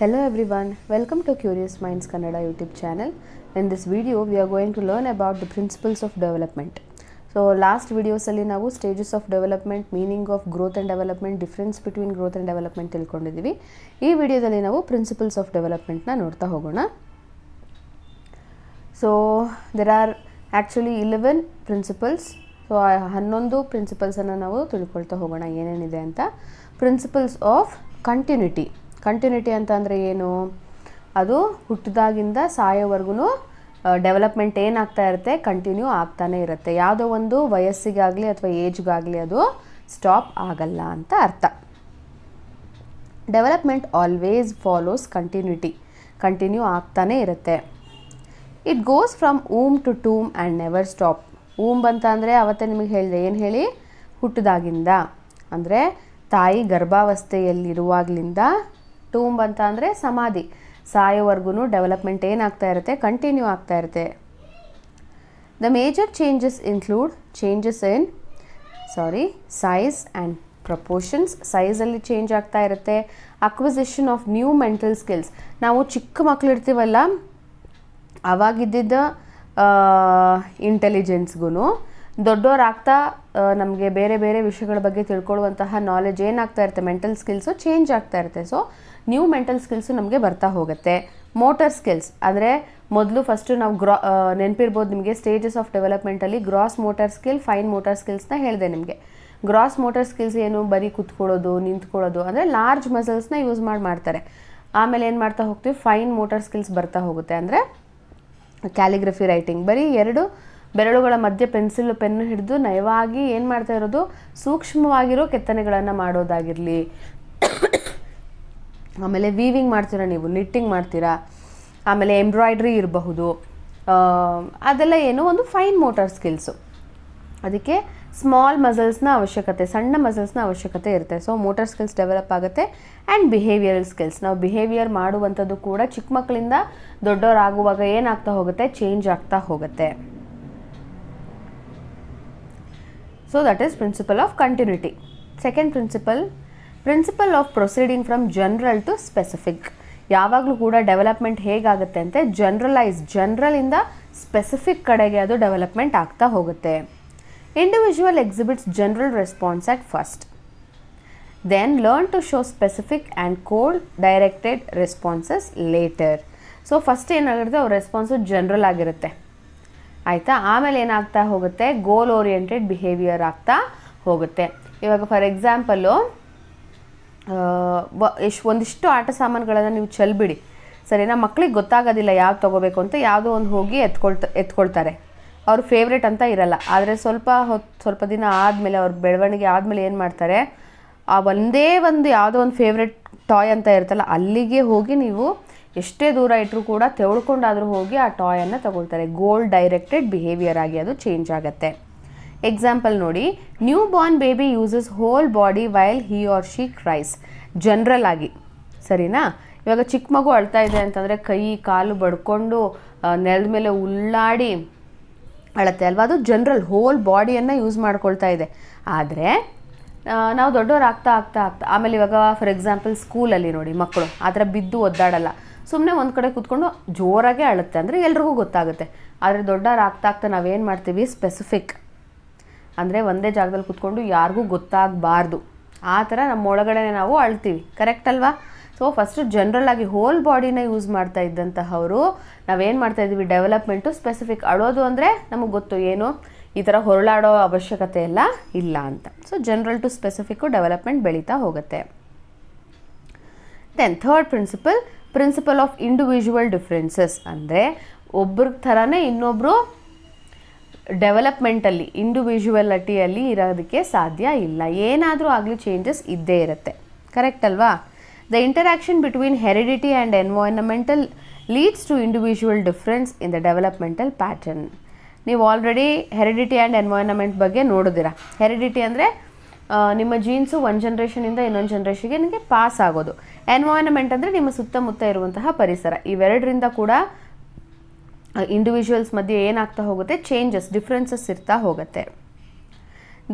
Hello everyone, welcome to Curious Minds Kannada YouTube channel. In this video, we are going to learn about the principles of development. So last videos alli ನಾವು stages of development, meaning of growth and development, difference between growth and development ತಿಳ್ಕೊಂಡಿದ್ದೀವಿ. ಈ ವಿಡಿಯೋದಲ್ಲಿ ನಾವು principles of development ನ ನೋಡ್ತಾ ಹೋಗೋಣ. So there are actually 11 principles. So 11 principles ಅನ್ನು ನಾವು ತಿಳ್ಕೊಳ್ತಾ ಹೋಗೋಣ ಏನೇನಿದೆ ಅಂತ. Principles of continuity. ಕಂಟಿನ್ಯೂಟಿ ಅಂತ ಅಂದರೆ ಏನು? ಅದು ಹುಟ್ಟಿದಾಗಿಂದ ಸಾಯೋವರೆಗೂ ಡೆವಲಪ್ಮೆಂಟ್ ಏನಾಗ್ತಾ ಇರುತ್ತೆ, ಕಂಟಿನ್ಯೂ ಆಗ್ತಾನೆ ಇರುತ್ತೆ. ಯಾವುದೋ ಒಂದು ವಯಸ್ಸಿಗಾಗಲಿ ಅಥವಾ ಏಜ್ಗಾಗಲಿ ಅದು ಸ್ಟಾಪ್ ಆಗಲ್ಲ ಅಂತ ಅರ್ಥ. Development always follows continuity, continue ಆಗ್ತಾನೆ ಇರುತ್ತೆ. It goes from womb to tomb and never stop. Womb ಅಂತ ಅಂದರೆ ಅವತ್ತೇ ನಿಮಗೆ ಹೇಳಿದೆ, ಏನು ಹೇಳಿ? ಹುಟ್ಟಿದಾಗಿಂದ ಅಂದರೆ ತಾಯಿ ಗರ್ಭಾವಸ್ಥೆಯಲ್ಲಿರುವಾಗಲಿಂದ. ಟೂಮ್ ಅಂತ ಅಂದರೆ ಸಮಾಧಿ, ಸಾಯೋವರೆಗೂ ಡೆವಲಪ್ಮೆಂಟ್ ಏನಾಗ್ತಾ ಇರುತ್ತೆ, ಕಂಟಿನ್ಯೂ ಆಗ್ತಾ ಇರುತ್ತೆ. The major changes include changes in size and proportions. ಸೈಜಲ್ಲಿ ಚೇಂಜ್ ಆಗ್ತಾ ಇರುತ್ತೆ. Acquisition of new mental skills. ನಾವು ಚಿಕ್ಕ ಮಕ್ಕಳು ಇರ್ತೀವಲ್ಲ, ಆವಾಗಿದ್ದ ಇಂಟೆಲಿಜೆನ್ಸ್ಗೂ ದೊಡ್ಡವರಾಗ್ತಾ ನಮಗೆ ಬೇರೆ ಬೇರೆ ವಿಷಯಗಳ ಬಗ್ಗೆ ತಿಳ್ಕೊಳ್ಳುವಂತಹ ನಾಲೆಜ್ ಏನಾಗ್ತಾ ಇರುತ್ತೆ, ಮೆಂಟಲ್ ಸ್ಕಿಲ್ಸು ಚೇಂಜ್ ಆಗ್ತಾ ಇರುತ್ತೆ. ಸೊ ನ್ಯೂ ಮೆಂಟಲ್ ಸ್ಕಿಲ್ಸು ನಮಗೆ ಬರ್ತಾ ಹೋಗುತ್ತೆ. ಮೋಟರ್ ಸ್ಕಿಲ್ಸ್ ಅಂದರೆ ಫಸ್ಟು ನಾವು ನೆನಪಿರ್ಬೋದು ನಿಮಗೆ, ಸ್ಟೇಜಸ್ ಆಫ್ ಡೆವಲಪ್ಮೆಂಟಲ್ಲಿ gross motor skill, fine motor ಸ್ಕಿಲ್ಸ್ನ ಹೇಳಿದೆ ನಿಮಗೆ. ಗ್ರಾಸ್ ಮೋಟರ್ ಸ್ಕಿಲ್ಸ್ ಏನು? ಬರೀ ಕುತ್ಕೊಳ್ಳೋದು, ನಿಂತ್ಕೊಳ್ಳೋದು, ಅಂದರೆ ಲಾರ್ಜ್ ಮಸಲ್ಸ್ನ ಯೂಸ್ ಮಾಡ್ತಾರೆ. ಆಮೇಲೆ ಏನು ಮಾಡ್ತಾ ಹೋಗ್ತೀವಿ, ಫೈನ್ ಮೋಟರ್ ಸ್ಕಿಲ್ಸ್ ಬರ್ತಾ ಹೋಗುತ್ತೆ. ಅಂದರೆ ಕ್ಯಾಲಿಗ್ರಫಿ, ರೈಟಿಂಗ್, ಬರೀ 2 ಬೆರಳುಗಳ ಮಧ್ಯೆ ಪೆನ್ನು ಹಿಡಿದು ನಯವಾಗಿ ಏನು ಮಾಡ್ತಾ ಇರೋದು, ಸೂಕ್ಷ್ಮವಾಗಿರೋ ಕೆತ್ತನೆಗಳನ್ನು ಮಾಡೋದಾಗಿರಲಿ. ಆಮೇಲೆ ವೀವಿಂಗ್ ಮಾಡ್ತೀರಾ ನೀವು, ನಿಟ್ಟಿಂಗ್ ಮಾಡ್ತೀರಾ, ಆಮೇಲೆ ಎಂಬ್ರಾಯ್ಡ್ರಿ ಇರಬಹುದು. ಅದೆಲ್ಲ ಏನು ಒಂದು ಫೈನ್ ಮೋಟಾರ್ ಸ್ಕಿಲ್ಸು. ಅದಕ್ಕೆ ಸ್ಮಾಲ್ ಮಸಲ್ಸ್ನ ಅವಶ್ಯಕತೆ, ಸಣ್ಣ ಮಸಲ್ಸ್ನ ಅವಶ್ಯಕತೆ ಇರುತ್ತೆ. ಸೊ ಮೋಟಾರ್ ಸ್ಕಿಲ್ಸ್ ಡೆವಲಪ್ ಆಗುತ್ತೆ. ಆ್ಯಂಡ್ ಬಿಹೇವಿಯರಲ್ ಸ್ಕಿಲ್ಸ್, ನಾವು ಬಿಹೇವಿಯರ್ ಮಾಡುವಂಥದ್ದು ಕೂಡ ಚಿಕ್ಕ ಮಕ್ಕಳಿಂದ ದೊಡ್ಡವರಾಗುವಾಗ ಏನಾಗ್ತಾ ಹೋಗುತ್ತೆ, ಚೇಂಜ್ ಆಗ್ತಾ ಹೋಗುತ್ತೆ. So that is principle of continuity. Second principle of proceeding from general to specific. ಯಾವಾಗಲೂ ಕೂಡ ಡೆವಲಪ್ಮೆಂಟ್ ಹೇಗಾಗುತ್ತೆ ಅಂತ ಜನರಲಿಂದ ಸ್ಪೆಸಿಫಿಕ್ ಕಡೆಗೆ ಅದು ಡೆವಲಪ್ಮೆಂಟ್ ಆಗ್ತಾ ಹೋಗುತ್ತೆ. Individual exhibits general response at first, then learn to show specific and code directed responses later. So first ಏನಾಗಿರುತ್ತೆ, ಅವ್ರ ರೆಸ್ಪಾನ್ಸು ಜನರಲ್ ಆಗಿರುತ್ತೆ, ಆಯಿತಾ. ಆಮೇಲೆ ಏನಾಗ್ತಾ ಹೋಗುತ್ತೆ, ಗೋಲ್ ಓರಿಯೆಂಟೆಡ್ ಬಿಹೇವಿಯರ್ ಆಗ್ತಾ ಹೋಗುತ್ತೆ. ಇವಾಗ ಫಾರ್ ಎಕ್ಸಾಂಪಲ್ಲು ಒಂದಿಷ್ಟು ಆಟ ಸಾಮಾನುಗಳನ್ನು ನೀವು ಚೆಲ್ಬಿಡಿ, ಸರಿನಾ. ಮಕ್ಕಳಿಗೆ ಗೊತ್ತಾಗೋದಿಲ್ಲ ಯಾವ್ದು ತೊಗೋಬೇಕು ಅಂತ, ಯಾವುದೋ ಒಂದು ಹೋಗಿ ಎತ್ಕೊಳ್ತಾರೆ. ಅವ್ರ ಫೇವ್ರೇಟ್ ಅಂತ ಇರಲ್ಲ. ಆದರೆ ಸ್ವಲ್ಪ ದಿನ ಆದಮೇಲೆ, ಅವ್ರ ಬೆಳವಣಿಗೆ ಆದಮೇಲೆ ಏನು ಮಾಡ್ತಾರೆ, ಆ ಒಂದೇ ಯಾವುದೋ ಒಂದು ಫೇವ್ರೇಟ್ ಟಾಯ್ ಅಂತ ಇರುತ್ತಲ್ಲ, ಅಲ್ಲಿಗೆ ಹೋಗಿ ನೀವು ಎಷ್ಟೇ ದೂರ ಇಟ್ಟರೂ ಕೂಡ ತೆಗೆದುಕೊಂಡಾದರೂ ಹೋಗಿ ಆ ಟಾಯನ್ನು ತಗೊಳ್ತಾರೆ. ಗೋಲ್ ಡೈರೆಕ್ಟೆಡ್ ಬಿಹೇವಿಯರ್ ಆಗಿ ಅದು ಚೇಂಜ್ ಆಗುತ್ತೆ. ಎಕ್ಸಾಂಪಲ್ ನೋಡಿ, new Born baby uses whole body while he or she cries. General ಆಗಿ, ಸರಿನಾ. ಇವಾಗ ಚಿಕ್ಕ ಮಗು ಅಳ್ತಾ ಇದೆ ಅಂತಂದರೆ ಕೈ ಕಾಲು ಬಡ್ಕೊಂಡು ನೆಲದ ಮೇಲೆ ಉಳ್ಳಾಡಿ ಅಳತ್ತೆ ಅಲ್ವಾ, ಅದು ಜನರಲ್, ಹೋಲ್ ಬಾಡಿಯನ್ನು ಯೂಸ್ ಮಾಡ್ಕೊಳ್ತಾ ಇದೆ. ಆದರೆ ನಾವು ದೊಡ್ಡವ್ರು ಆಗ್ತಾ ಆಮೇಲೆ ಇವಾಗ ಫಾರ್ ಎಕ್ಸಾಂಪಲ್ ಸ್ಕೂಲಲ್ಲಿ ನೋಡಿ, ಮಕ್ಕಳು ಆ ಥರ ಬಿದ್ದು ಒದ್ದಾಡಲ್ಲ, ಸುಮ್ಮನೆ ಒಂದು ಕಡೆ ಕೂತ್ಕೊಂಡು ಜೋರಾಗೆ ಅಳುತ್ತೆ, ಅಂದರೆ ಎಲ್ರಿಗೂ ಗೊತ್ತಾಗುತ್ತೆ. ಆದರೆ ದೊಡ್ಡವ್ರು ಆಗ್ತಾ ನಾವೇನು ಮಾಡ್ತೀವಿ, ಸ್ಪೆಸಿಫಿಕ್ ಅಂದರೆ ಒಂದೇ ಜಾಗದಲ್ಲಿ ಕೂತ್ಕೊಂಡು ಯಾರಿಗೂ ಗೊತ್ತಾಗಬಾರ್ದು, ಆ ಥರ ನಮ್ಮ ಒಳಗಡೆ ನಾವು ಅಳ್ತೀವಿ, ಕರೆಕ್ಟ್ ಅಲ್ವಾ. ಸೊ ಫಸ್ಟು ಜನರಲ್ ಆಗಿ ಹೋಲ್ ಬಾಡಿನ ಯೂಸ್ ಮಾಡ್ತಾ ಇದ್ದಂತಹವರು ನಾವೇನು ಮಾಡ್ತಾ ಇದ್ದೀವಿ, ಡೆವಲಪ್ಮೆಂಟು ಸ್ಪೆಸಿಫಿಕ್. ಅಳೋದು ಅಂದರೆ ನಮಗೆ ಗೊತ್ತು, ಏನು ಈ ಥರ ಹೊರಳಾಡೋ ಅವಶ್ಯಕತೆ ಎಲ್ಲ ಇಲ್ಲ ಅಂತ. So general to specific development ಬೆಳೀತಾ ಹೋಗುತ್ತೆ. Then third principle of individual differences. ಅಂದರೆ ಒಬ್ಬರ ಥರನೇ ಇನ್ನೊಬ್ಬರು ಡೆವಲಪ್ಮೆಂಟಲ್ಲಿ, ಇಂಡಿವಿಜುವಲಿಟಿಯಲ್ಲಿ ಇರೋದಕ್ಕೆ ಸಾಧ್ಯ ಇಲ್ಲ. ಏನಾದರೂ ಆಗಲಿ ಚೇಂಜಸ್ ಇದ್ದೇ ಇರುತ್ತೆ, ಕರೆಕ್ಟ್ ಅಲ್ವಾ. The interaction between heredity and environmental leads to individual difference in the developmental pattern. ನೀವು ಆಲ್ರೆಡಿ ಹೆರಿಡಿಟಿ ಆ್ಯಂಡ್ ಎನ್ವೈರನ್ಮೆಂಟ್ ಬಗ್ಗೆ ನೋಡಿದ್ದೀರಾ. ಹೆರಿಡಿಟಿ ಅಂದರೆ ನಿಮ್ಮ ಜೀನ್ಸು ಒಂದು ಜನ್ರೇಷನಿಂದ ಇನ್ನೊಂದು ಜನ್ರೇಷನ್ಗೆ ನಿಮಗೆ ಪಾಸ್ ಆಗೋದು. ಎನ್ವೈರನ್ಮೆಂಟ್ ಅಂದರೆ ನಿಮ್ಮ ಸುತ್ತಮುತ್ತ ಇರುವಂತಹ ಪರಿಸರ. ಇವೆರಡರಿಂದ ಕೂಡ ಇಂಡಿವಿಜುವಲ್ಸ್ ಮಧ್ಯೆ ಏನಾಗ್ತಾ ಹೋಗುತ್ತೆ, ಡಿಫ್ರೆನ್ಸಸ್ ಇರ್ತಾ ಹೋಗುತ್ತೆ.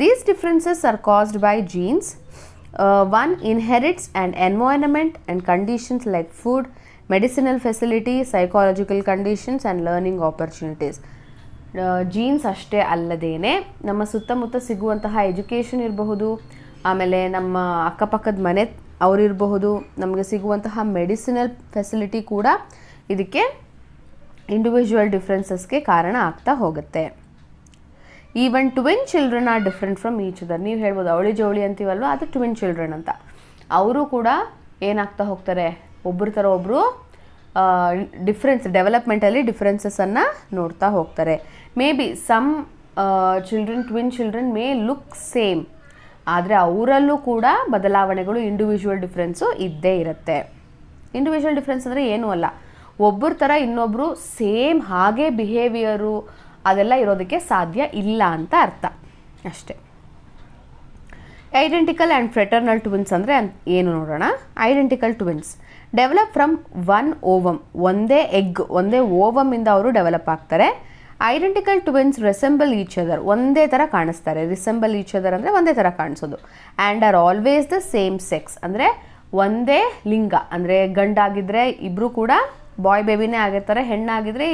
These differences are caused by jeans, One inherits an environment and conditions like food, medicinal facilities, psychological conditions and learning opportunities. Jeans ಅಷ್ಟೇ ಅಲ್ಲದೇನೆ ನಮ್ಮ ಸುತ್ತಮುತ್ತ ಸಿಗುವಂತಹ ಎಜುಕೇಷನ್ ಇರಬಹುದು, ಆಮೇಲೆ ನಮ್ಮ ಅಕ್ಕಪಕ್ಕದ ಮನೆ ಅವರಿರಬಹುದು, ನಮಗೆ ಸಿಗುವಂತಹ ಮೆಡಿಸಿನಲ್ ಫೆಸಿಲಿಟಿ ಕೂಡ ಇದಕ್ಕೆ ಇಂಡಿವಿಜುವಲ್ ಡಿಫ್ರೆನ್ಸಸ್ಗೆ ಕಾರಣ ಆಗ್ತಾ ಹೋಗುತ್ತೆ. Even twin children are different from each other. ನೀವು ಹೇಳ್ಬೋದು ಅವಳಿ ಜವಳಿ ಅಂತೀವಲ್ವ, ಅದು ಟ್ವಿನ್ ಚಿಲ್ಡ್ರನ್ ಅಂತ. ಅವರು ಕೂಡ ಏನಾಗ್ತಾ ಹೋಗ್ತಾರೆ, ಒಬ್ಬರ ಥರ ಒಬ್ಬರು ಡೆವಲಪ್ಮೆಂಟಲ್ಲಿ ಡಿಫ್ರೆನ್ಸಸ್ಸನ್ನು ನೋಡ್ತಾ ಹೋಗ್ತಾರೆ. Maybe some twin children may look same, ಆದರೆ ಅವರಲ್ಲೂ ಕೂಡ ಬದಲಾವಣೆಗಳು, ಇಂಡಿವಿಜುವಲ್ ಡಿಫ್ರೆನ್ಸು ಇದ್ದೇ ಇರುತ್ತೆ. ಇಂಡಿವಿಜುವಲ್ ಡಿಫ್ರೆನ್ಸ್ ಅಂದರೆ ಏನೂ ಅಲ್ಲ, ಒಬ್ಬರ ಥರ ಇನ್ನೊಬ್ಬರು ಸೇಮ್ ಹಾಗೆ ಬಿಹೇವಿಯರು ಅದೆಲ್ಲ ಇರೋದಕ್ಕೆ ಸಾಧ್ಯ ಇಲ್ಲ ಅಂತ ಅರ್ಥ ಅಷ್ಟೇ. ಐಡೆಂಟಿಕಲ್ ಆ್ಯಂಡ್ ಫ್ರೆಟರ್ನಲ್ ಟ್ವಿನ್ಸ್ ಅಂದರೆ ಏನು ನೋಡೋಣ. Identical twins develop from one ovum, ಒಂದೇ ಎಗ್, ಒಂದೇ ಓವಮಿಂದ ಅವರು ಡೆವಲಪ್ ಆಗ್ತಾರೆ. Identical twins resemble each other, ಒಂದೇ ಥರ ಕಾಣಿಸ್ತಾರೆ. ರಿಸೆಂಬಲ್ ಈಚ್ ಅದರ್ ಅಂದರೆ ಒಂದೇ ಥರ ಕಾಣಿಸೋದು. And are always the same sex, ಅಂದರೆ ಒಂದೇ ಲಿಂಗ, ಅಂದರೆ ಗಂಡಾಗಿದ್ದರೆ ಇಬ್ಬರು ಕೂಡ ಬಾಯ್ ಬೇಬಿನೇ ಆಗಿರ್ತಾರೆ, ಹೆಣ್ಣಾಗಿದ್ದರೆ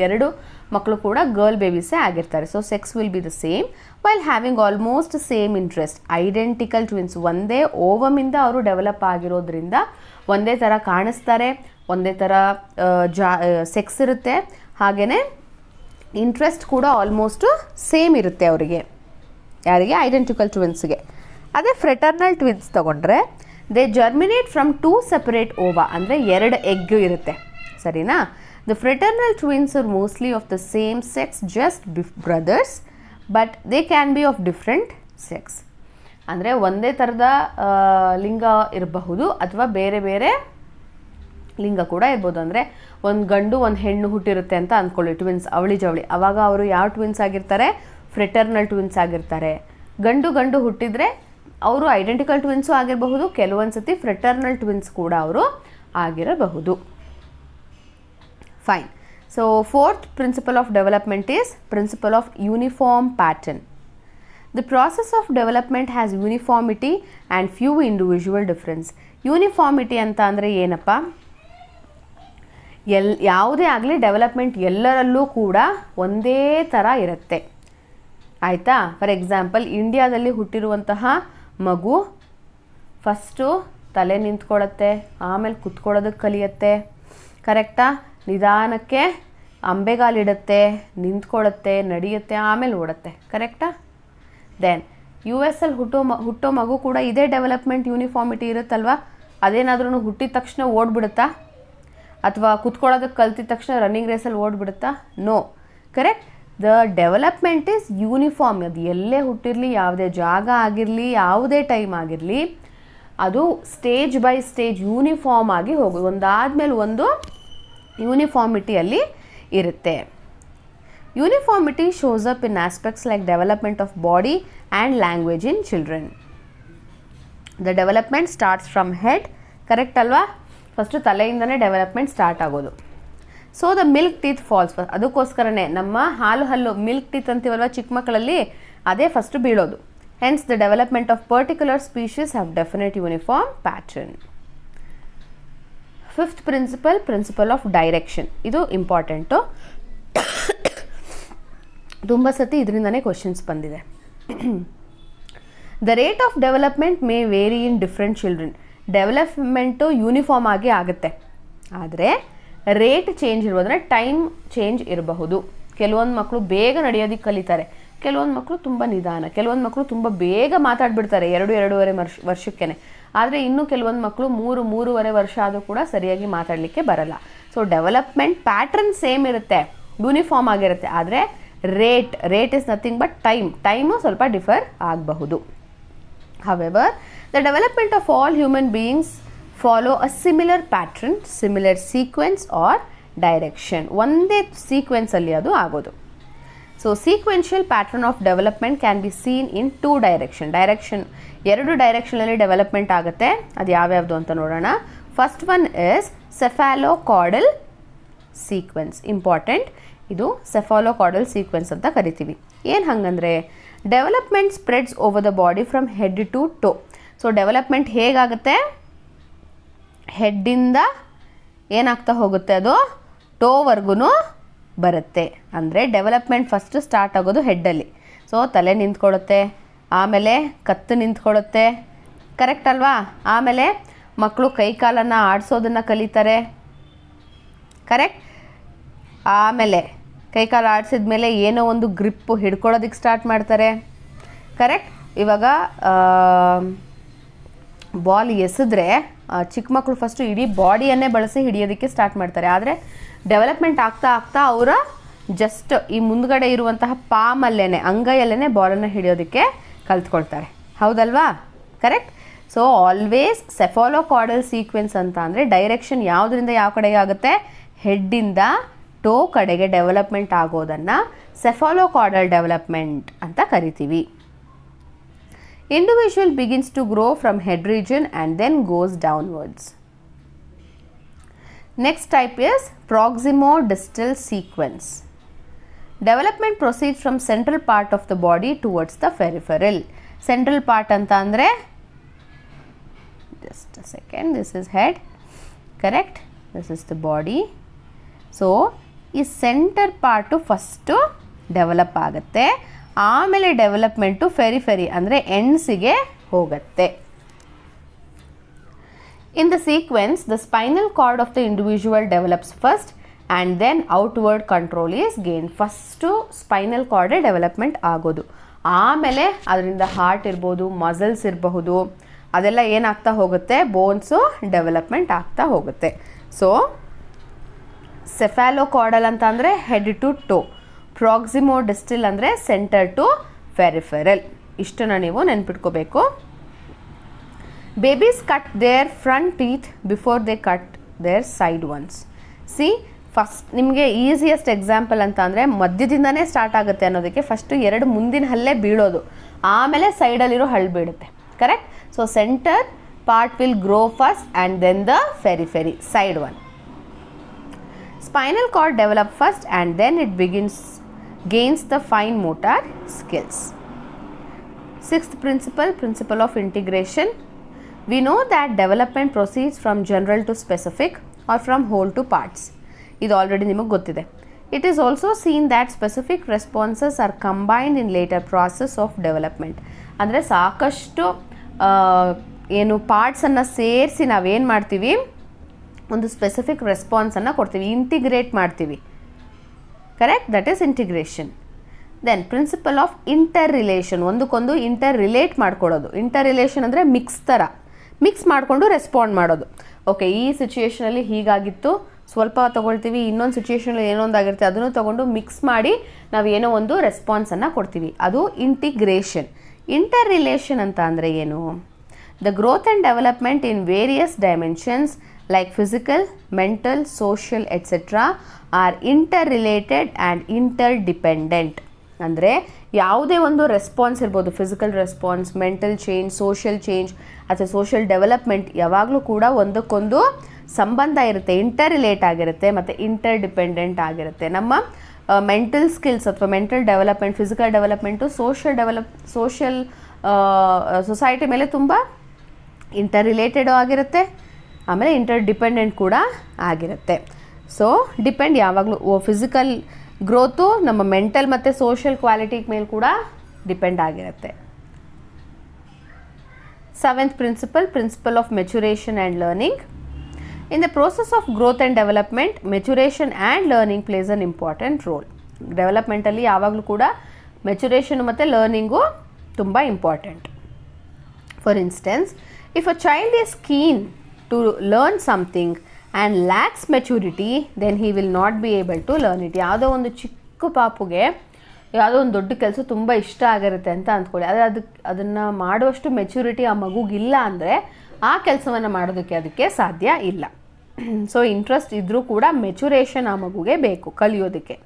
ಎರಡು ಮಕ್ಕಳು ಕೂಡ ಗರ್ಲ್ ಬೇಬೀಸೇ ಆಗಿರ್ತಾರೆ. So sex will be the same while having almost same interest. Identical twins ಒಂದೇ ಓವಮಿಂದ ಅವರು ಡೆವಲಪ್ ಆಗಿರೋದ್ರಿಂದ ಒಂದೇ ಥರ ಕಾಣಿಸ್ತಾರೆ, ಒಂದೇ ಥರ ಸೆಕ್ಸ್ ಇರುತ್ತೆ, ಹಾಗೆಯೇ ಇಂಟ್ರೆಸ್ಟ್ ಕೂಡ ಆಲ್ಮೋಸ್ಟು ಸೇಮ್ ಇರುತ್ತೆ ಅವರಿಗೆ. ಯಾರಿಗೆ? ಐಡೆಂಟಿಕಲ್ ಟ್ವಿನ್ಸ್ಗೆ. ಅದೇ ಫ್ರೆಟರ್ನಲ್ ಟ್ವಿನ್ಸ್ ತಗೊಂಡ್ರೆ they germinate from 2 separate ova, ಅಂದರೆ 2 ಎಗ್ ಇರುತ್ತೆ, ಸರಿನಾ? The fraternal twins are mostly of the same sex, just brothers, but they can be of different sex. ಅಂದರೆ ಒಂದೇ ಥರದ ಲಿಂಗ ಇರಬಹುದು ಅಥವಾ ಬೇರೆ ಬೇರೆ ಲಿಂಗ ಕೂಡ ಇರ್ಬೋದು. ಅಂದರೆ ಒಂದು ಗಂಡು ಒಂದು ಹೆಣ್ಣು ಹುಟ್ಟಿರುತ್ತೆ ಅಂತ ಅಂದ್ಕೊಳ್ಳಿ, ಟ್ವಿನ್ಸ್ ಅವಳಿ ಜವಳಿ. ಆವಾಗ ಅವರು ಯಾವ ಟ್ವಿನ್ಸ್ ಆಗಿರ್ತಾರೆ? ಫ್ರೆಟರ್ನಲ್ ಟ್ವಿನ್ಸ್ ಆಗಿರ್ತಾರೆ. ಗಂಡು ಹುಟ್ಟಿದರೆ ಅವರು ಐಡೆಂಟಿಕಲ್ ಟ್ವಿನ್ಸು ಆಗಿರಬಹುದು, ಕೆಲವೊಂದು ಸತಿ ಫ್ರೆಟರ್ನಲ್ ಟ್ವಿನ್ಸ್ ಕೂಡ ಅವರು ಆಗಿರಬಹುದು. Fine. So fourth principle of development is principle of uniform pattern. The process of development has uniformity and few individual difference. Uniformity ಅಂತ ಅಂದರೆ ಏನಪ್ಪ? ಯಾವುದೇ ಆಗಲಿ ಡೆವಲಪ್ಮೆಂಟ್ ಎಲ್ಲರಲ್ಲೂ ಕೂಡ ಒಂದೇ ಥರ ಇರುತ್ತೆ, ಆಯಿತಾ? ಫಾರ್ ಎಕ್ಸಾಂಪಲ್, ಇಂಡಿಯಾದಲ್ಲಿ ಹುಟ್ಟಿರುವಂತಹ ಮಗು ಫಸ್ಟು ತಲೆ ನಿಂತ್ಕೊಳ್ಳುತ್ತೆ, ಆಮೇಲೆ ಕುತ್ಕೊಳ್ಳೋದಕ್ಕೆ ಕಲಿಯುತ್ತೆ, ಕರೆಕ್ಟಾ? ನಿಧಾನಕ್ಕೆ ಅಂಬೆಗಾಲಿಡುತ್ತೆ, ನಿಂತ್ಕೊಳ್ಳುತ್ತೆ, ನಡೆಯುತ್ತೆ, ಆಮೇಲೆ ಓಡುತ್ತೆ, ಕರೆಕ್ಟಾ? ದೆನ್ US ಅಲ್ಲಿ ಹುಟ್ಟೋ ಮಗು ಕೂಡ ಇದೇ ಡೆವಲಪ್ಮೆಂಟ್ ಯೂನಿಫಾರ್ಮಿಟಿ ಇರುತ್ತಲ್ವ? ಅದೇನಾದ್ರೂ ಹುಟ್ಟಿದ ತಕ್ಷಣ ಓಡ್ಬಿಡುತ್ತಾ? ಅಥವಾ ಕುತ್ಕೊಳ್ಳೋದಕ್ಕೆ ಕಲ್ತಿದ ತಕ್ಷಣ ರನ್ನಿಂಗ್ ರೇಸಲ್ಲಿ ಓಡ್ಬಿಡುತ್ತಾ? No, correct. The development is uniform. ಅದು ಎಲ್ಲೇ ಹುಟ್ಟಿರಲಿ, ಯಾವುದೇ ಜಾಗ ಆಗಿರಲಿ, ಯಾವುದೇ ಟೈಮ್ ಆಗಿರಲಿ, ಅದು ಸ್ಟೇಜ್ ಬೈ ಸ್ಟೇಜ್ ಯೂನಿಫಾರ್ಮ್ ಆಗಿ ಹೋಗೋದು, ಒಂದಾದ್ಮೇಲೆ ಒಂದು ಯೂನಿಫಾರ್ಮಿಟಿಯಲ್ಲಿ ಇರುತ್ತೆ. Uniformity shows up in aspects like development of body and language in children. The development starts from head, correct ಅಲ್ವಾ? ಫಸ್ಟು ತಲೆಯಿಂದನೇ ಡೆವಲಪ್ಮೆಂಟ್ ಸ್ಟಾರ್ಟ್ ಆಗೋದು. So the milk teeth falls, ಅದಕ್ಕೋಸ್ಕರನೇ ನಮ್ಮ ಹಲ್ಲು ಮಿಲ್ಕ್ ಟೀತ್ ಅಂತೀವಲ್ವ ಚಿಕ್ಕ ಮಕ್ಕಳಲ್ಲಿ, ಅದೇ ಫಸ್ಟು ಬೀಳೋದು. Hence the development of particular species have definite uniform pattern. Fifth principle of direction. ಇದು ಇಂಪಾರ್ಟೆಂಟು, ತುಂಬ ಸತಿ ಇದರಿಂದನೇ ಕ್ವಶನ್ಸ್ ಬಂದಿದೆ. The rate of development may vary in different children. Development uniform ಆಗಿ ಆಗುತ್ತೆ, ಆದರೆ ರೇಟ್ ಚೇಂಜ್ ಇರ್ಬೋದು, ಅಂದರೆ ಟೈಮ್ ಚೇಂಜ್ ಇರಬಹುದು. ಕೆಲವೊಂದು ಮಕ್ಕಳು ಬೇಗ ನಡೆಯೋದಕ್ಕೆ ಕಲಿತಾರೆ, ಕೆಲವೊಂದು ಮಕ್ಕಳು ತುಂಬ ನಿಧಾನ, ಕೆಲವೊಂದು ಮಕ್ಕಳು ತುಂಬ ಬೇಗ ಮಾತಾಡ್ಬಿಡ್ತಾರೆ 2-2.5 ವರ್ಷಕ್ಕೇ. ಆದರೆ ಇನ್ನೂ ಕೆಲವೊಂದು ಮಕ್ಕಳು 3-3.5 ವರ್ಷ ಆದರೂ ಕೂಡ ಸರಿಯಾಗಿ ಮಾತಾಡಲಿಕ್ಕೆ ಬರಲ್ಲ. ಸೊ ಡೆವಲಪ್ಮೆಂಟ್ ಪ್ಯಾಟ್ರನ್ ಸೇಮ್ ಇರುತ್ತೆ, ಯೂನಿಫಾರ್ಮ್ ಆಗಿರುತ್ತೆ, ಆದರೆ rate is nothing but time ಸ್ವಲ್ಪ ಡಿಫರ್ ಆಗಬಹುದು. However the development of all human beings follow a similar pattern, similar sequence or direction. ಒಂದೇ ಸೀಕ್ವೆನ್ಸಲ್ಲಿ ಅದು ಆಗೋದು. So sequential pattern of development can be seen in 2 direction. 2 ಡೈರೆಕ್ಷನಲ್ಲಿ development ಆಗುತ್ತೆ. ಅದು ಯಾವ್ಯಾವುದು ಅಂತ ನೋಡೋಣ. First one is cephalocaudal sequence. Important, ಇದು ಸೆಫಾಲೋಕಾರ್ಡಲ್ ಸೀಕ್ವೆನ್ಸ್ ಅಂತ ಕರಿತೀವಿ. ಏನು ಹಂಗಂದರೆ development spreads over the body from head to toe. So development ಹೇಗಾಗುತ್ತೆ, ಹೆಡ್ಡಿಂದ ಏನಾಗ್ತಾ ಹೋಗುತ್ತೆ, ಅದು ಟೋವರೆಗೂ ಬರುತ್ತೆ. ಅಂದರೆ ಡೆವಲಪ್ಮೆಂಟ್ ಫಸ್ಟ್ ಸ್ಟಾರ್ಟ್ ಆಗೋದು ಹೆಡ್ಡಲ್ಲಿ. ಸೊ ತಲೆ ನಿಂತ್ಕೊಳ್ಳುತ್ತೆ, ಆಮೇಲೆ ಕತ್ತು ನಿಂತ್ಕೊಳ್ಳುತ್ತೆ, ಕರೆಕ್ಟ್ ಅಲ್ವಾ? ಆಮೇಲೆ ಮಕ್ಕಳು ಕೈಕಾಲನ್ನು ಆಡಿಸೋದನ್ನು ಕಲಿತಾರೆ, ಕರೆಕ್ಟ್? ಆಮೇಲೆ ಕೈಕಾಲು ಆಡಿಸಿದ ಮೇಲೆ ಏನೋ ಒಂದು ಗ್ರಿಪ್ಪು ಹಿಡ್ಕೊಳ್ಳೋದಕ್ಕೆ ಸ್ಟಾರ್ಟ್ ಮಾಡ್ತಾರೆ, ಕರೆಕ್ಟ್? ಇವಾಗ ಬಾಲ್ ಎಸೆದ್ರೆ ಚಿಕ್ಕ ಮಕ್ಕಳು ಫಸ್ಟು ಇಡೀ ಬಾಡಿಯನ್ನೇ ಬಳಸಿ ಹಿಡಿಯೋದಕ್ಕೆ ಸ್ಟಾರ್ಟ್ ಮಾಡ್ತಾರೆ. ಆದರೆ ಡೆವಲಪ್ಮೆಂಟ್ ಆಗ್ತಾ ಆಗ್ತಾ ಅವರ ಜಸ್ಟ್ ಈ ಮುಂದ್ಗಡೆ ಇರುವಂತಹ ಪಾಮಲ್ಲೇ, ಅಂಗೈಯಲ್ಲೇ ಬಾಲನ್ನು ಹಿಡಿಯೋದಕ್ಕೆ ಕಲ್ತ್ಕೊಳ್ತಾರೆ, ಹೌದಲ್ವಾ? ಕರೆಕ್ಟ್. ಸೊ ಆಲ್ವೇಸ್ ಸೆಫಾಲೋಕಾರ್ಡಲ್ ಸೀಕ್ವೆನ್ಸ್ ಅಂತ ಅಂದರೆ ಡೈರೆಕ್ಷನ್ ಯಾವುದರಿಂದ ಯಾವ ಕಡೆಗೆ ಆಗುತ್ತೆ, ಹೆಡ್ಡಿಂದ ಟೋ ಕಡೆಗೆ ಡೆವಲಪ್ಮೆಂಟ್ ಆಗೋದನ್ನು ಸೆಫಾಲೋಕಾರ್ಡಲ್ ಡೆವಲಪ್ಮೆಂಟ್ ಅಂತ ಕರಿತೀವಿ. Individual begins to grow from head region and then goes downwards. Next type is proximo-distal sequence. Development proceeds from central part of the body towards the peripheral. Central part anta andre, just a second, this is head, correct? This is the body. So ಈ centre part first develop ಆಗುತ್ತೆ, ಆಮೇಲೆ development periphery ಅಂದರೆ ಎಂಡ್ಸಿಗೆ ಹೋಗುತ್ತೆ. In the sequence the spinal cord of the individual develops first and then outward control is gain. First spinal ಕಾರ್ಡೇ development ಆಗೋದು, ಆಮೇಲೆ ಅದರಿಂದ ಹಾರ್ಟ್ ಇರ್ಬೋದು, ಮಸಲ್ಸ್ ಇರಬಹುದು, ಅದೆಲ್ಲ ಏನಾಗ್ತಾ ಹೋಗುತ್ತೆ, ಬೋನ್ಸು ಡೆವಲಪ್ಮೆಂಟ್ ಆಗ್ತಾ ಹೋಗುತ್ತೆ. ಸೊ ಸೆಫಾಲೋಕಾರ್ಡಲ್ ಅಂತ ಅಂದರೆ ಹೆಡ್ ಟು ಟೋ, ಪ್ರಾಕ್ಸಿಮೋಡಿಸ್ಟಲ್ ಅಂದರೆ ಸೆಂಟರ್ ಟು ಫೆರಿಫೆರಲ್. ಇಷ್ಟನ್ನು ನೀವು ನೆನ್ಪಿಟ್ಕೋಬೇಕು. Babies cut their front teeth before they cut their side ones. See first ನಿಮಗೆ ಈಸಿಯೆಸ್ಟ್ ಎಕ್ಸಾಂಪಲ್ ಅಂತ ಅಂದರೆ ಮಧ್ಯದಿಂದನೇ ಸ್ಟಾರ್ಟ್ ಆಗುತ್ತೆ ಅನ್ನೋದಕ್ಕೆ ಫಸ್ಟು 2 ಮುಂದಿನ ಹಲ್ಲೇ ಬೀಳೋದು, ಆಮೇಲೆ ಸೈಡಲ್ಲಿರೋ ಹಲ್ಲು ಬೀಳುತ್ತೆ, correct? So centre part will grow first and then the periphery, side one. Spinal cord develop first and then it gains the fine motor skills. Sixth principle, principle of integration. We know that development proceeds from general to specific or from whole to parts. This already ನಿಮಗೆ ಗೊತ್ತಿದೆ. It is also seen that specific responses are combined in later process of development. ಅಂದರೆ ಸಾಕಷ್ಟು ಏನು ಪಾರ್ಟ್ಸನ್ನು ಸೇರಿಸಿ ನಾವೇನು ಮಾಡ್ತೀವಿ, ಒಂದು specific ರೆಸ್ಪಾನ್ಸನ್ನು ಕೊಡ್ತೀವಿ, ಇಂಟಿಗ್ರೇಟ್ ಮಾಡ್ತೀವಿ, correct? That is integration. Then principle of interrelation, ಒಂದಕ್ಕೊಂದು ಇಂಟರ್ ರಿಲೇಟ್ ಮಾಡ್ಕೊಳ್ಳೋದು. ಇಂಟರ್ ರಿಲೇಷನ್ ಅಂದರೆ ಮಿಕ್ಸ್ ಮಾಡಿಕೊಂಡು ರೆಸ್ಪಾಂಡ್ ಮಾಡೋದು. ಓಕೆ, ಈ ಸಿಚುಯೇಷನಲ್ಲಿ ಹೀಗಾಗಿತ್ತು, ಸ್ವಲ್ಪ ತೊಗೊಳ್ತೀವಿ, ಇನ್ನೊಂದು ಸಿಚುಯೇಷನಲ್ಲಿ ಏನೊಂದಾಗಿರುತ್ತೆ ಅದನ್ನು ತೊಗೊಂಡು ಮಿಕ್ಸ್ ಮಾಡಿ ನಾವು ಏನೋ ಒಂದು ರೆಸ್ಪಾನ್ಸನ್ನು ಕೊಡ್ತೀವಿ, ಅದು ಇಂಟಿಗ್ರೇಷನ್. ಇಂಟರ್ ರಿಲೇಷನ್ ಅಂತ ಅಂದರೆ ಏನು? The growth and development in various dimensions like physical, mental, social, etc. are interrelated and interdependent. ಅಂದರೆ ಯಾವುದೇ ಒಂದು ರೆಸ್ಪಾನ್ಸ್ ಇರ್ಬೋದು, physical response, mental change, social change ಅಥವಾ ಸೋಷಿಯಲ್ ಡೆವಲಪ್ಮೆಂಟ್ ಯಾವಾಗಲೂ ಕೂಡ ಒಂದಕ್ಕೊಂದು ಸಂಬಂಧ ಇರುತ್ತೆ, ಇಂಟರ್ ರಿಲೇಟ್ ಆಗಿರುತ್ತೆ ಮತ್ತು ಇಂಟರ್ ಡಿಪೆಂಡೆಂಟ್ ಆಗಿರುತ್ತೆ. ನಮ್ಮ ಮೆಂಟಲ್ ಸ್ಕಿಲ್ಸ್ ಅಥವಾ mental development, physical development, social society ಮೇಲೆ ತುಂಬ ಇಂಟರ್ ರಿಲೇಟೆಡು ಆಗಿರುತ್ತೆ, ಆಮೇಲೆ ಇಂಟರ್ ಡಿಪೆಂಡೆಂಟ್ ಕೂಡ ಆಗಿರುತ್ತೆ. ಸೊ ಡಿಪೆಂಡ್ ಯಾವಾಗಲೂ ಫಿಸಿಕಲ್ ಗ್ರೋತು ನಮ್ಮ ಮೆಂಟಲ್ ಮತ್ತು ಸೋಷಿಯಲ್ ಕ್ವಾಲಿಟಿ ಮೇಲೆ ಕೂಡ ಡಿಪೆಂಡ್ ಆಗಿರುತ್ತೆ. Seventh principle, principle of maturation and learning. In the process of growth and development maturation and learning plays an important role. ಡೆವಲಪ್ಮೆಂಟಲ್ಲಿ ಯಾವಾಗಲೂ ಕೂಡ ಮೆಚುರೇಷನ್ ಮತ್ತು ಲರ್ನಿಂಗು ತುಂಬ important. For instance, if a child is keen to learn something and lacks maturity, then he will not be able to learn it. ಯಾವುದೋ ಒಂದು ಚಿಕ್ಕ ಪಾಪುಗೆ ಯಾವುದೋ ಒಂದು ದೊಡ್ಡ ಕೆಲಸ ತುಂಬ ಇಷ್ಟ ಆಗಿರುತ್ತೆ ಅಂತ ಅಂದ್ಕೊಳ್ಳಿ, ಆದರೆ ಅದನ್ನು ಮಾಡುವಷ್ಟು ಮೆಚುರಿಟಿ ಆ ಮಗುಗಿಲ್ಲ ಅಂದರೆ ಆ ಕೆಲಸವನ್ನು ಮಾಡೋದಕ್ಕೆ ಅದಕ್ಕೆ ಸಾಧ್ಯ ಇಲ್ಲ. ಸೊ ಇಂಟ್ರೆಸ್ಟ್ ಇದ್ದರೂ ಕೂಡ ಮೆಚುರೇಷನ್ ಆ ಮಗುಗೆ ಬೇಕು ಕಲಿಯೋದಕ್ಕೆ.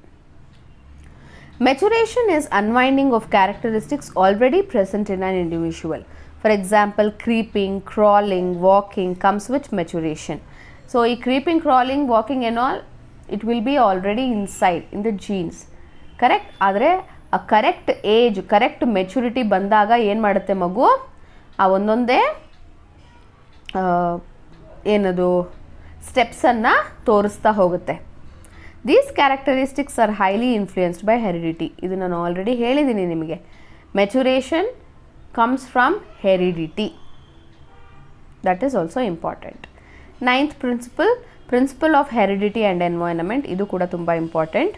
Maturation is unwinding of characteristics already present in an individual. For example, creeping, crawling, walking comes with maturation. So, creeping, crawling, walking and all, it will be already inside in the genes. Correct? ಆದರೆ ಆ correct age, correct maturity ಬಂದಾಗ ಏನು ಮಾಡುತ್ತೆ ಮಗು, ಆ ಒಂದೊಂದೇ ಏನದು ಸ್ಟೆಪ್ಸನ್ನು ತೋರಿಸ್ತಾ ಹೋಗುತ್ತೆ. These characteristics are highly influenced by heredity. ಇದು ನಾನು ಆಲ್ರೆಡಿ ಹೇಳಿದ್ದೀನಿ ನಿಮಗೆ. Maturation comes from heredity. That is also important. 9th principle of heredity and environment. ಇದು ಕೂಡ ತುಂಬ important.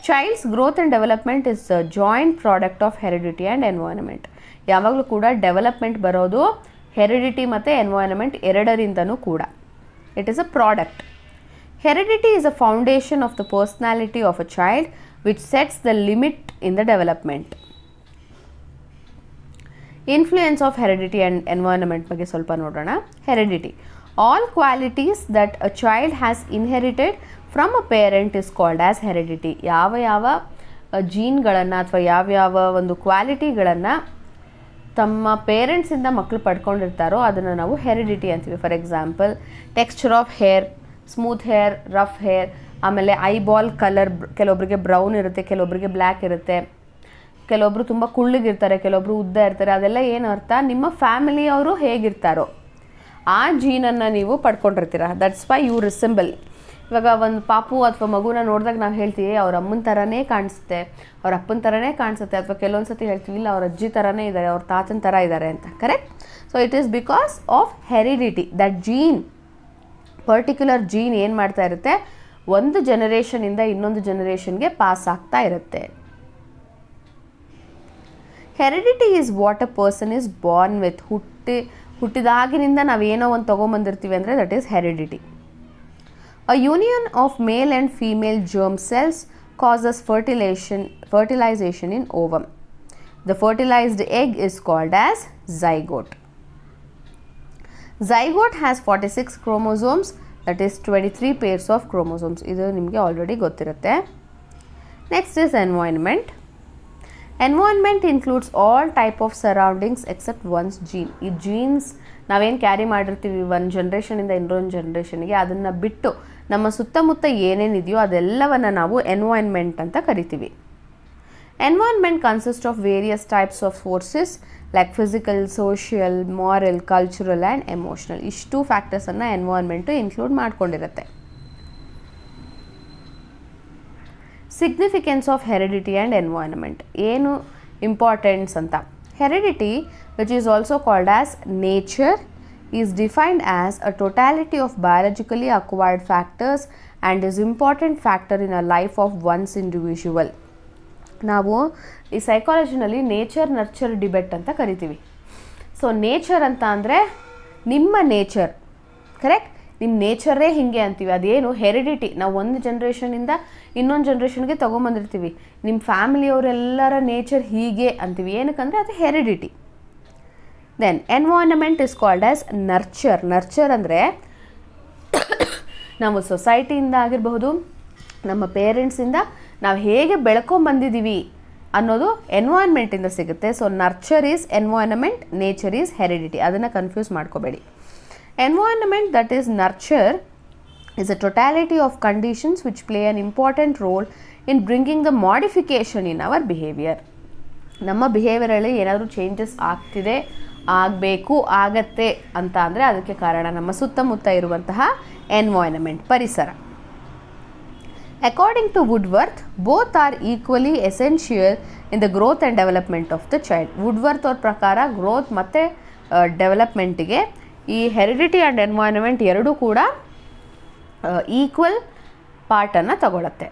Child's growth and development is joint product of heredity and environment. ಯಾವಾಗಲೂ ಕೂಡ development ಬರೋದು ಹೆರಿಡಿಟಿ ಮತ್ತು ಎನ್ವೈರನ್ಮೆಂಟ್ ಎರಡರಿಂದನೂ ಕೂಡ. It is a product. Heredity is a foundation of the personality of a child which sets the limit in the development. Influence of heredity and environment ಬಗ್ಗೆ ಸ್ವಲ್ಪ ನೋಡೋಣ. Heredity. All qualities that a child has inherited from a parent is called as heredity. ಯಾವ ಜೀನ್ಗಳನ್ನು ಅಥವಾ ಯಾವ್ಯಾವ ಒಂದು ಕ್ವಾಲಿಟಿಗಳನ್ನು ತಮ್ಮ ಪೇರೆಂಟ್ಸಿಂದ ಮಕ್ಕಳು ಪಡ್ಕೊಂಡಿರ್ತಾರೋ ಅದನ್ನು ನಾವು ಹೆರಿಡಿಟಿ ಅಂತೀವಿ. For example texture of hair, smooth hair, rough hair, ಆಮೇಲೆ ಐಬಾಲ್ ಕಲರ್, ಕೆಲವೊಬ್ಬರಿಗೆ ಬ್ರೌನ್ ಇರುತ್ತೆ, ಕೆಲವೊಬ್ಬರಿಗೆ ಬ್ಲ್ಯಾಕ್ ಇರುತ್ತೆ, ಕೆಲವೊಬ್ಬರು ತುಂಬ ಕುಳ್ಳಗಿರ್ತಾರೆ, ಕೆಲವೊಬ್ಬರು ಉದ್ದ ಇರ್ತಾರೆ. ಅದೆಲ್ಲ ಏನು ಅರ್ಥ, ನಿಮ್ಮ ಫ್ಯಾಮಿಲಿಯವರು ಹೇಗಿರ್ತಾರೋ ಆ ಜೀನನ್ನು ನೀವು ಪಡ್ಕೊಂಡಿರ್ತೀರ. That's why you resemble. ಇವಾಗ ಒಂದು ಪಾಪು ಅಥವಾ ಮಗುನ ನೋಡಿದಾಗ ನಾವು ಹೇಳ್ತೀವಿ ಅವ್ರ ಅಮ್ಮನ ಥರನೇ ಕಾಣಿಸುತ್ತೆ, ಅವ್ರ ಅಪ್ಪನ ಥರನೇ ಕಾಣಿಸುತ್ತೆ, ಅಥವಾ ಕೆಲವೊಂದು ಸತಿ ಹೇಳ್ತೀವಿ ಇಲ್ಲ ಅವ್ರ ಅಜ್ಜಿ ಥರನೇ ಇದ್ದಾರೆ, ಅವ್ರ ತಾತನ ಥರ ಇದ್ದಾರೆ ಅಂತ. Correct? So it is because of heredity. That gene, particular gene ಏನು ಮಾಡ್ತಾ ಇರುತ್ತೆ, ಒಂದು ಜನರೇಷನಿಂದ ಇನ್ನೊಂದು ಜನರೇಷನ್ಗೆ ಪಾಸ್ ಆಗ್ತಾ ಇರುತ್ತೆ. Heredity is what a person is born with. ಹುಟ್ಟಿದಾಗಿನಿಂದ ನಾವೇನೋ ಒಂದು ತೊಗೊಂಬಂದಿರ್ತೀವಿ ಅಂದರೆ that is heredity. A union of male and female germ cells causes fertilization in ovum. The fertilized egg is called as zygote. Zygote has 46 chromosomes, that is 23 pairs of chromosomes. ಇದು ನಿಮಗೆ already ಗೊತ್ತಿರುತ್ತೆ. Next is environment. Environment includes all type of surroundings except one's gene. ಈ jeans ನಾವೇನು carry ಮಾಡಿರ್ತೀವಿ ಒಂದು ಜನ್ರೇಷನಿಂದ ಇನ್ನೊಂದು ಜನ್ರೇಷನ್ಗೆ, ಅದನ್ನು ಬಿಟ್ಟು ನಮ್ಮ ಸುತ್ತಮುತ್ತ ಏನೇನಿದೆಯೋ ಅದೆಲ್ಲವನ್ನು ನಾವು ಎನ್ವೈರ್ನ್ಮೆಂಟ್ ಅಂತ ಕರಿತೀವಿ. Environment consist of various types of forces like physical, social, moral, cultural and emotional. ಇಷ್ಟು ಫ್ಯಾಕ್ಟರ್ಸನ್ನು ಎನ್ವೈರ್ನ್ಮೆಂಟು ಇನ್ಕ್ಲೂಡ್ ಮಾಡ್ಕೊಂಡಿರುತ್ತೆ. Significance of heredity and environment. ಏನು ಇಂಪಾರ್ಟೆನ್ಸ್ ಅಂತ. Heredity, which is also called as nature, is defined as a totality of biologically acquired factors and is important factor in a life of one's individual. ನಾವು ಈ ಸೈಕಾಲಜಿನಲ್ಲಿ nature nurture debate ಅಂತ ಕರಿತೀವಿ. So nature ಅಂತ ಅಂದರೆ ನಿಮ್ಮ nature, correct? ನಿಮ್ಮ ನೇಚರೇ ಹೀಗೆ ಅಂತೀವಿ. ಅದೇನು ಹೆರಿಡಿಟಿ, ನಾವು ಒಂದು ಜನ್ರೇಷನಿಂದ ಇನ್ನೊಂದು ಜನ್ರೇಷನ್ಗೆ ತೊಗೊಂಬಂದಿರ್ತೀವಿ. ನಿಮ್ಮ ಫ್ಯಾಮಿಲಿಯವರೆಲ್ಲರ ನೇಚರ್ ಹೀಗೆ ಅಂತೀವಿ. ಏನಕ್ಕಂದರೆ ಅದು heredity. Then environment is called as nurture. Nurture ಅಂದರೆ ನಾವು ಸೊಸೈಟಿಯಿಂದ ಆಗಿರಬಹುದು, ನಮ್ಮ ಪೇರೆಂಟ್ಸಿಂದ ನಾವು ಹೇಗೆ ಬೆಳ್ಕೊಂಬಂದಿದ್ದೀವಿ ಅನ್ನೋದು ಎನ್ವೈರ್ನ್ಮೆಂಟಿಂದ ಸಿಗುತ್ತೆ. So nurture is environment, nature is heredity. ಅದನ್ನು ಕನ್ಫ್ಯೂಸ್ ಮಾಡ್ಕೋಬೇಡಿ. Environment, that is nurture, is a totality of conditions which play an important role in bringing the modification in our behavior. ನಮ್ಮ ಬಿಹೇವಿಯರಲ್ಲಿ ಏನಾದರೂ ಚೇಂಜಸ್ ಆಗ್ತಿದೆ, ಆಗಬೇಕು, ಆಗತ್ತೆ ಅಂತ ಅಂದರೆ ಅದಕ್ಕೆ ಕಾರಣ ನಮ್ಮ ಸುತ್ತಮುತ್ತ ಇರುವಂತಹ ಎನ್ವೈರ್ನ್ಮೆಂಟ್, ಪರಿಸರ. According to Woodworth, both are equally essential in the growth and development of the child. Woodworth ಅವ್ರ ಪ್ರಕಾರ ಗ್ರೋತ್ ಮತ್ತು ಡೆವಲಪ್ಮೆಂಟಿಗೆ ಈ ಹೆರಿಡಿಟಿ ಆ್ಯಂಡ್ ಎನ್ವೈರ್ನ್ಮೆಂಟ್ ಎರಡೂ ಕೂಡ ಈಕ್ವಲ್ ಪಾರ್ಟನ್ನು ತಗೊಳುತ್ತೆ.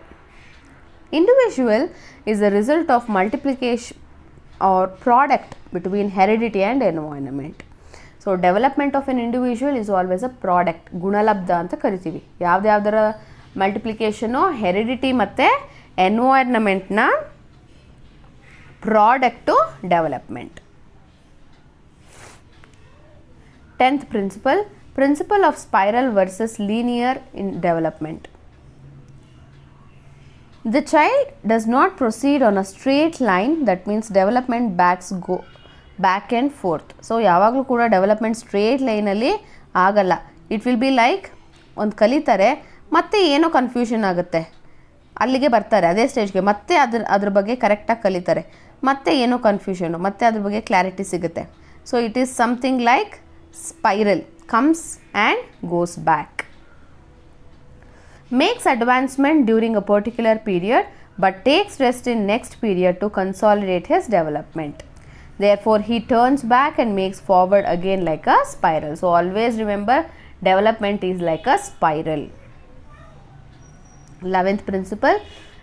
Individual is a result of multiplication or product between heredity and environment. So development of an individual is always a product, ಗುಣಲಬ್ಧ ಅಂತ ಕರಿತೀವಿ. ಯಾವುದ್ಯಾವ್ದರ ಮಲ್ಟಿಪ್ಲಿಕೇಶನು ಹೆರಿಡಿಟಿ ಮತ್ತು ಎನ್ವೈರ್ನ್ಮೆಂಟ್ನ product development. 10th principle of spiral versus linear in development. The child does not proceed on a straight line, that means development go back and forth. So ಯಾವಾಗಲೂ ಕೂಡ development straight ಲೈನಲ್ಲಿ ಆಗಲ್ಲ. It will be like ಒಂದು ಕಲಿತಾರೆ, ಮತ್ತೆ ಏನೋ confusion ಆಗುತ್ತೆ, ಅಲ್ಲಿಗೆ ಬರ್ತಾರೆ ಅದೇ ಸ್ಟೇಜ್ಗೆ, ಮತ್ತೆ ಅದ್ರ ಬಗ್ಗೆ ಕರೆಕ್ಟಾಗಿ ಕಲಿತಾರೆ, ಮತ್ತೆ ಏನೋ ಕನ್ಫ್ಯೂಷನು, ಮತ್ತೆ ಅದ್ರ ಬಗ್ಗೆ ಕ್ಲಾರಿಟಿ ಸಿಗುತ್ತೆ. So it is something like spiral. comes and goes back. Makes advancement during a particular period but takes rest in next period to consolidate his development. Therefore, he turns back and makes forward again like a spiral. So, always remember, development is like a spiral. 11th principle,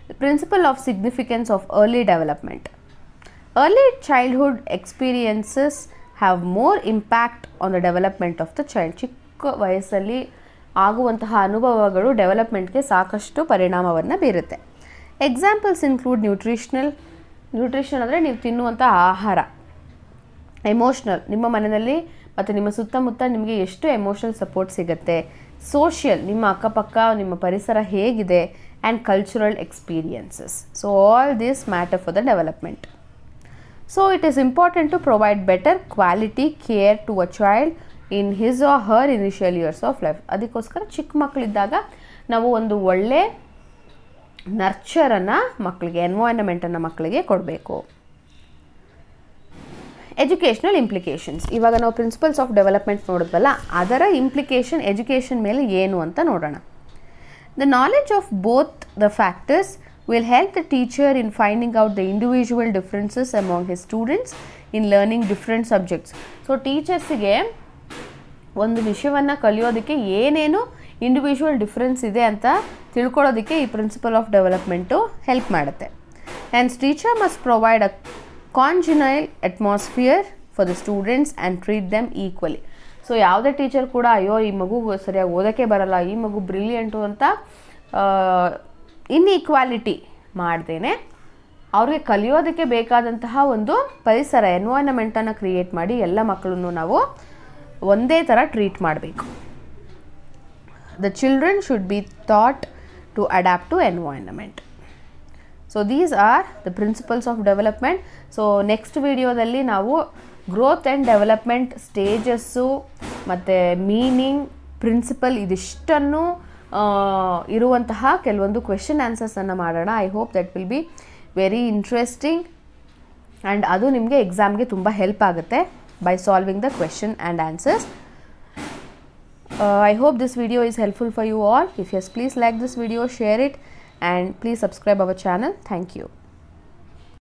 the principle of significance of early development. Early childhood experiences have more impact on the development of the child. ಚಿಕ್ಕ ವಯಸ್ಸಲ್ಲಿ ಆಗುವಂತಹ ಅನುಭವಗಳು ಡೆವಲಪ್ಮೆಂಟ್ಗೆ ಸಾಕಷ್ಟು ಪರಿಣಾಮವನ್ನು ಬೀರುತ್ತೆ. Examples include nutrition ಅಂದರೆ ನೀವು ತಿನ್ನುವಂಥ ಆಹಾರ, ಎಮೋಷ್ನಲ್, ನಿಮ್ಮ ಮನೆಯಲ್ಲಿ ಮತ್ತು ನಿಮ್ಮ ಸುತ್ತಮುತ್ತ ನಿಮಗೆ ಎಷ್ಟು ಎಮೋಷ್ನಲ್ ಸಪೋರ್ಟ್ ಸಿಗುತ್ತೆ, ಸೋಷಿಯಲ್, ನಿಮ್ಮ ಅಕ್ಕಪಕ್ಕ ನಿಮ್ಮ ಪರಿಸರ ಹೇಗಿದೆ, and cultural experiences. So all this matter for the development. So it is important to provide better quality care to a child in his or her initial years of life. ಅದಕ್ಕೋಸ್ಕರ ಚಿಕ್ಕ ಮಕ್ಕಳಿದ್ದಾಗ ನಾವು ಒಂದು ಒಳ್ಳೆ ನರ್ಚರನ್ನು ಮಕ್ಕಳಿಗೆ, ಎನ್ವೈರನ್ಮೆಂಟನ್ನು ಮಕ್ಕಳಿಗೆ ಕೊಡಬೇಕು. Educational implications. ಇವಾಗ ನಾವು ಪ್ರಿನ್ಸಿಪಲ್ಸ್ ಆಫ್ ಡೆವಲಪ್ಮೆಂಟ್ ನೋಡಿದ್ವಲ್ಲ, ಅದರ ಇಂಪ್ಲಿಕೇಶನ್ ಎಜುಕೇಷನ್ ಮೇಲೆ ಏನು ಅಂತ ನೋಡೋಣ. The knowledge of both the factors will help the teacher in finding out the individual differences among his students in learning different subjects. So ಟೀಚರ್ಸಿಗೆ ಒಂದು ವಿಷಯವನ್ನು ಕಲಿಯೋದಕ್ಕೆ ಏನೇನು ಇಂಡಿವಿಜುವಲ್ ಡಿಫ್ರೆನ್ಸ್ ಇದೆ ಅಂತ ತಿಳ್ಕೊಳ್ಳೋದಕ್ಕೆ ಈ ಪ್ರಿನ್ಸಿಪಲ್ ಆಫ್ ಡೆವಲಪ್ಮೆಂಟು ಹೆಲ್ಪ್ ಮಾಡುತ್ತೆ. And teacher must provide a congenial atmosphere for the students and treat them equally. So ಯಾವುದೇ ಟೀಚರ್ ಕೂಡ ಅಯ್ಯೋ ಈ ಮಗು ಸರಿಯಾಗಿ ಓದೋಕ್ಕೆ ಬರಲ್ಲ, ಈ ಮಗು ಬ್ರಿಲಿಯಂಟು ಅಂತ ಇನ್ಈಕ್ವಾಲಿಟಿ ಮಾಡ್ದೇನೆ ಅವ್ರಿಗೆ ಕಲಿಯೋದಕ್ಕೆ ಬೇಕಾದಂತಹ ಒಂದು ಪರಿಸರ, ಎನ್ವೈರನ್ಮೆಂಟನ್ನು ಕ್ರಿಯೇಟ್ ಮಾಡಿ ಎಲ್ಲ ಮಕ್ಕಳನ್ನು ನಾವು ಒಂದೇ ಥರ ಟ್ರೀಟ್ ಮಾಡಬೇಕು. The children should be thought to adapt to environment. So these are the principles of development. So next ವಿಡಿಯೋದಲ್ಲಿ ನಾವು ಗ್ರೋತ್ ಆ್ಯಂಡ್ ಡೆವಲಪ್ಮೆಂಟ್ ಸ್ಟೇಜಸ್ಸು ಮತ್ತು ಮೀನಿಂಗ್, ಪ್ರಿನ್ಸಿಪಲ್ ಇದಿಷ್ಟನ್ನು ಇರುವಂತಹ ಕೆಲವೊಂದು ಕ್ವೆಶನ್ ಆನ್ಸರ್ಸನ್ನು ಮಾಡೋಣ. I hope that will be very interesting and ಅದು ನಿಮಗೆ ಎಕ್ಸಾಮ್ಗೆ ತುಂಬ ಹೆಲ್ಪ್ ಆಗುತ್ತೆ by solving the question and answers. I hope this video is helpful for you all. If yes, please like this video, share it, and please subscribe our channel. Thank you.